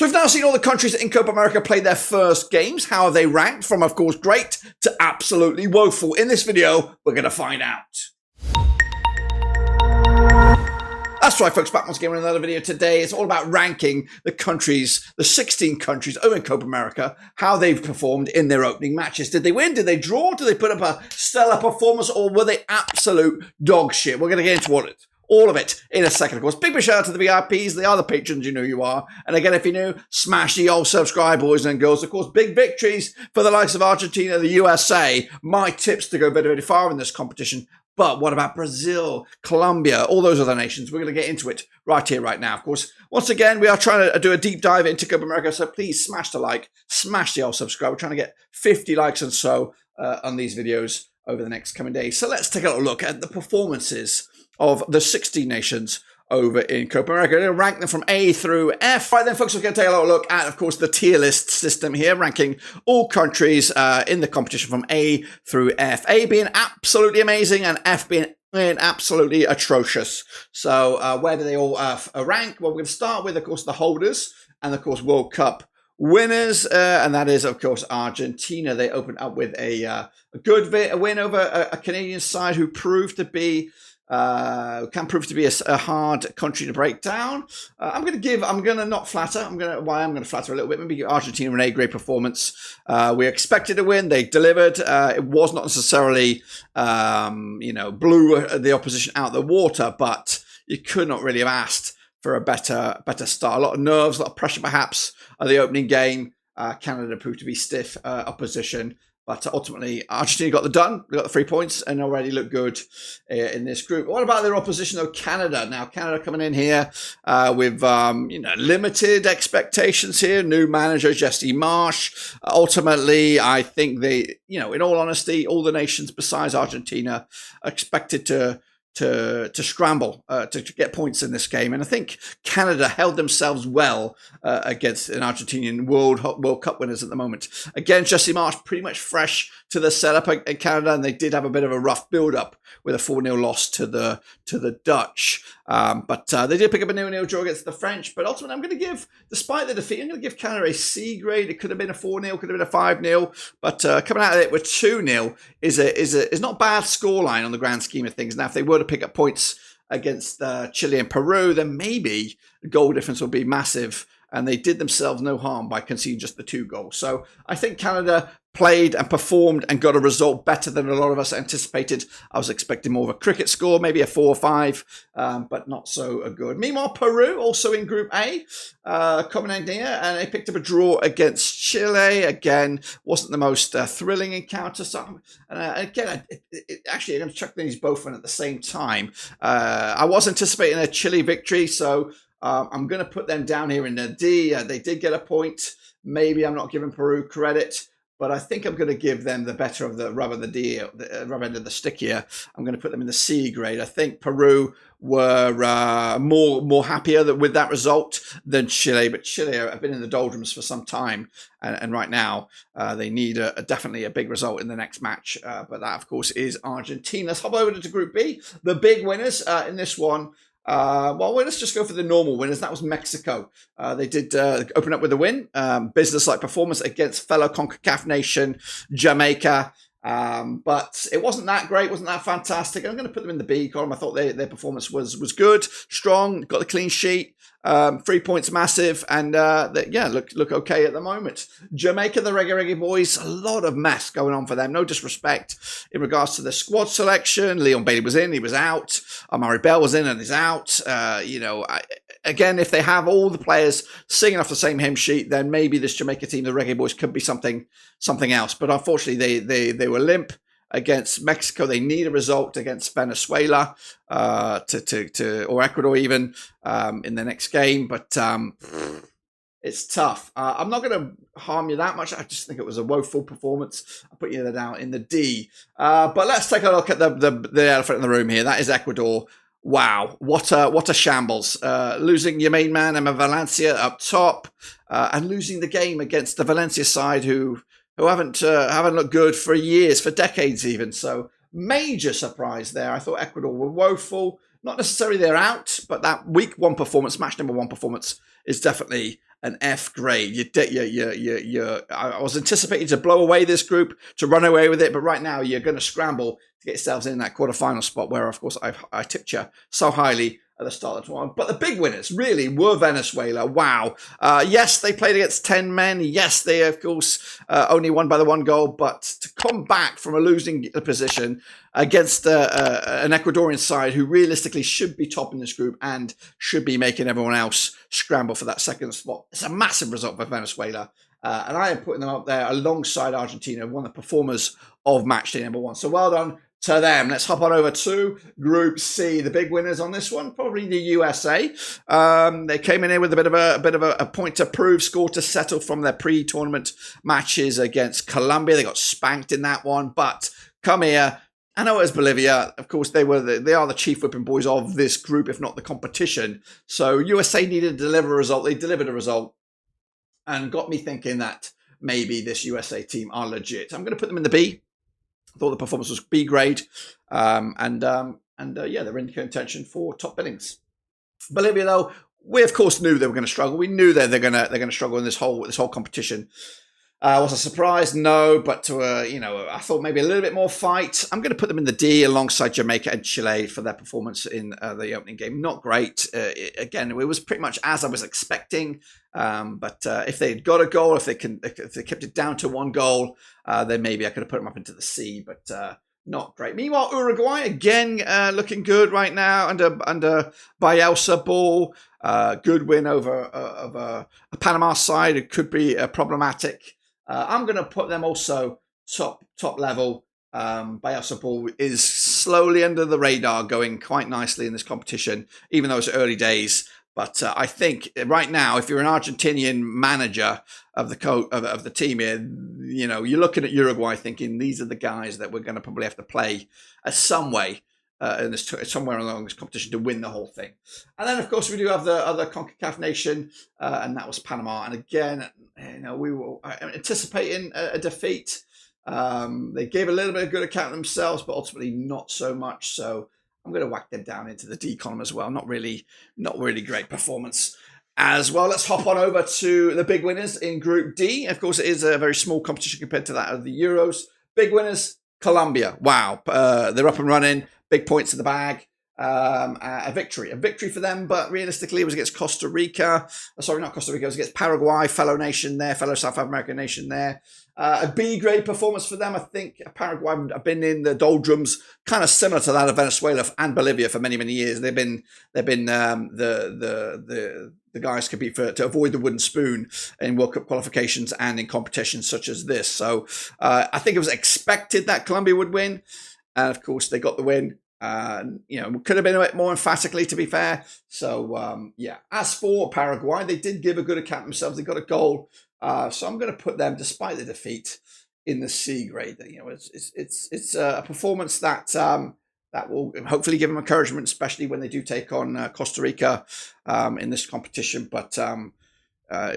So we've now seen all the countries in Copa America play their first games. How are they ranked? From, of course, great to absolutely woeful. In this video, we're going to find out. That's right, folks, back once again with another video today. It's all about ranking the countries, the 16 countries over in Copa America, how they've performed in their opening matches. Did they win? Did they draw? Did they put up a stellar performance? Or were they absolute dog shit? We're going to get into all of it in a second, of course. Big shout out to the VIPs. They are the patrons, you know you are. And again, if you're new, smash the old subscribe, boys and girls. Of course, big victories for the likes of Argentina, the USA. My tips to go very, very far in this competition. But what about Brazil, Colombia, all those other nations? We're going to get into it right here, right now. Of course, once again, we are trying to do a deep dive into Copa America. So please smash the like, smash the old subscribe. We're trying to get 50 likes and so on these videos over the next coming days. So let's take a look at the performances of the 16 nations over in Copa America. We're going to rank them from A through F. Right then, folks, we're going to take a little look at, of course, the tier list system here, ranking all countries in the competition from A through F. A being absolutely amazing and F being absolutely atrocious. So where do they all rank? Well, we're going to start with, of course, the holders and, of course, World Cup winners, and that is, of course, Argentina. They opened up with a good win over a Canadian side who proved to be can prove to be a hard country to break down. I'm going to not flatter. I'm going to flatter a little bit. Maybe give Argentina an A-grade performance. We expected to win. They delivered. It was not necessarily, blew the opposition out the water, but you could not really have asked for a better start. A lot of nerves, a lot of pressure, perhaps, at the opening game. Canada proved to be stiff opposition. But ultimately, Argentina got the done. We got the 3 points and already look good in this group. What about their opposition, though? Canada. Now, Canada coming in here with limited expectations here. New manager Jesse Marsch. Ultimately, I think they, in all honesty, all the nations besides Argentina are expected to scramble to get points in this game, and I think Canada held themselves well against an Argentinian World Cup winners at the moment. Again, Jesse Marsch pretty much fresh to the setup in Canada, and they did have a bit of a rough build-up with a 4-0 loss to the Dutch. But they did pick up a 0-0 draw against the French. But ultimately, I'm going to give, despite the defeat, I'm going to give Canada a C grade. It could have been a 4-0, could have been a 5-0, but coming out of it with 2-0 is not a bad scoreline on the grand scheme of things. Now, if they were to pick up points against Chile and Peru, then maybe the goal difference will be massive. And they did themselves no harm by conceding just the 2 goals. So I think Canada played and performed and got a result better than a lot of us anticipated. I was expecting more of a cricket score, maybe a 4 or 5, but not so good. Meanwhile, Peru, also in Group A, coming in here, and they picked up a draw against Chile. Again, wasn't the most thrilling encounter. So, again, actually, I'm going to chuck these both in at the same time. I was anticipating a Chile victory, so I'm going to put them down here in the D. They did get a point. Maybe I'm not giving Peru credit, but I think I'm going to give them the better of the rubber, the rubber end of the stick here. I'm going to put them in the C grade. I think Peru were more happier with that result than Chile, but Chile have been in the doldrums for some time, and right now they need definitely a big result in the next match. But that, of course, is Argentina. Let's hop over to Group B. The big winners in this one. Let's just go for the normal winners. That was Mexico. They did open up with a win. Business-like performance against fellow CONCACAF nation, Jamaica. But it wasn't that great, wasn't that fantastic. I'm going to put them in the B column. I thought their performance was good, strong, got the clean sheet. 3 points massive, and look okay at the moment. Jamaica, the Reggae boys, a lot of mess going on for them. No disrespect in regards to the squad selection. Leon Bailey was in, he was out. Amari Bell was in and is out. Again, if they have all the players singing off the same hymn sheet, then maybe this Jamaica team, the Reggae boys, could be something else. But unfortunately, they were limp against Mexico. They need a result against Venezuela or Ecuador even in the next game. But it's tough. I'm not going to harm you that much. I just think it was a woeful performance. I'll put you down in the D. But let's take a look at the elephant in the room here. That is Ecuador. Wow, what a shambles. Losing your main man, Emma Valencia, up top, and losing the game against the Valencia side who haven't looked good for years, for decades even. So major surprise there. I thought Ecuador were woeful. Not necessarily they're out, but that week 1 performance, match number 1 performance, is definitely an F grade. I was anticipating to blow away this group, to run away with it, but right now you're going to scramble to get yourselves in that quarterfinal spot where, of course, I tipped you so highly at the start of the tournament. But the big winners really were Venezuela. Wow. Yes, they played against 10 men. Yes, they, of course, only won by the 1 goal. But to come back from a losing position against an Ecuadorian side who realistically should be topping this group and should be making everyone else scramble for that second spot, it's a massive result for Venezuela. And I am putting them up there alongside Argentina, one of the performers of match day number 1. So well done to them. Let's hop on over to Group C. The big winners on this one, probably the USA. They came in here with a bit of a point to prove, score to settle from their pre-tournament matches against Colombia. They got spanked in that one, but come here. I know it was Bolivia. Of course, they are the chief whipping boys of this group, if not the competition. So USA needed to deliver a result. They delivered a result and got me thinking that maybe this USA team are legit. I'm going to put them in the B. I thought the performance was B grade, yeah, they're in contention for top billings. Bolivia, though, we of course knew they were going to struggle. We knew that they're going to struggle in this whole competition. Was I surprised? No, but I thought maybe a little bit more fight. I'm going to put them in the D alongside Jamaica and Chile for their performance in the opening game. Not great. Again, it was pretty much as I was expecting. But if they had got a goal, if they kept it down to 1 goal, then maybe I could have put them up into the C. But not great. Meanwhile, Uruguay again looking good right now under Bielsa ball. Good win over a Panama side. It could be problematic. I'm going to put them also top level. Bielsa ball is slowly under the radar, going quite nicely in this competition, even though it's early days. But I think right now, if you're an Argentinian manager of the team here, you're looking at Uruguay thinking these are the guys that we're going to probably have to play some way in this somewhere along this competition to win the whole thing. And then, of course, we do have the other CONCACAF nation, and that was Panama. And again, we were anticipating a defeat. They gave a little bit of good account of themselves, but ultimately not so much. So I'm going to whack them down into the D column as well. Not really great performance as well. Let's hop on over to the big winners in Group D. Of course, it is a very small competition compared to that of the Euros. Big winners, Colombia. Wow. They're up and running. Big points in the bag. A victory for them, but realistically it was against Costa Rica. Sorry, not Costa Rica. It was against Paraguay, fellow South American nation there. A B grade performance for them. I think Paraguay have been in the doldrums, kind of similar to that of Venezuela and Bolivia for many years. They've been the guys could be to avoid the wooden spoon in World Cup qualifications and in competitions such as this. So I think it was expected that Colombia would win, and of course they got the win. Could have been a bit more emphatically, to be fair. So, as for Paraguay, they did give a good account of themselves. They got a goal. So I'm going to put them, despite the defeat, in the C grade. It's a performance that will hopefully give them encouragement, especially when they do take on Costa Rica in this competition. But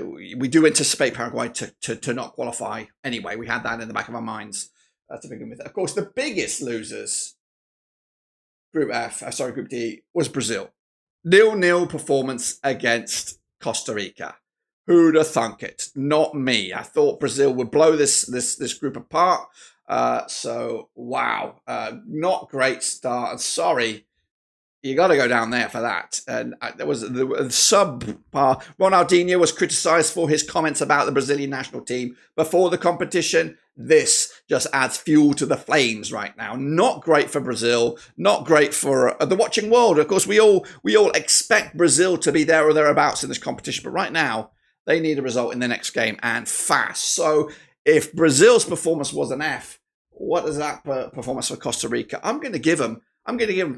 we do anticipate Paraguay to not qualify anyway. We had that in the back of our minds to begin with. Of course, the biggest losers, Group D, was Brazil. 0-0 performance against Costa Rica. Who'd have thunk it? Not me. I thought Brazil would blow this group apart. So, wow. Not great start. Sorry. You got to go down there for that. And there was the subpar. Ronaldinho was criticised for his comments about the Brazilian national team before the competition. This just adds fuel to the flames right now. Not great for Brazil. Not great for the watching world. Of course, we all expect Brazil to be there or thereabouts in this competition. But right now, they need a result in the next game, and fast. So if Brazil's performance was an F, what is that performance for Costa Rica? I'm going to give them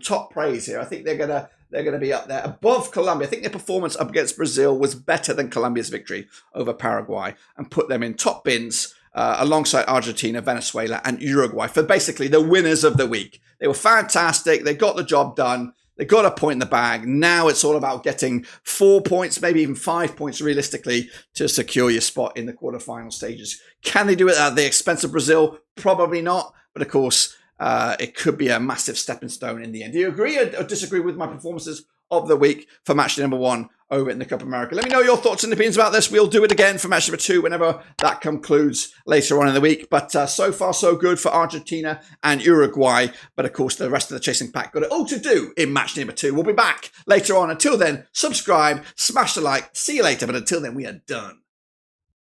top praise here. I think they're going to be up there above Colombia. I think their performance up against Brazil was better than Colombia's victory over Paraguay, and put them in top bins alongside Argentina, Venezuela, and Uruguay for basically the winners of the week. They were fantastic. They got the job done. They got a point in the bag. Now it's all about getting 4 points, maybe even 5 points realistically, to secure your spot in the quarterfinal stages. Can they do it at the expense of Brazil? Probably not. But of course, it could be a massive stepping stone in the end. Do you agree or disagree with my performances of the week for match number 1 over in the Copa America. Let me know your thoughts and opinions about this. We'll do it again for match number 2 whenever that concludes later on in the week. But so far, so good for Argentina and Uruguay. But of course, the rest of the chasing pack got it all to do in match number 2. We'll be back later on. Until then, subscribe, smash the like. See you later. But until then, we are done.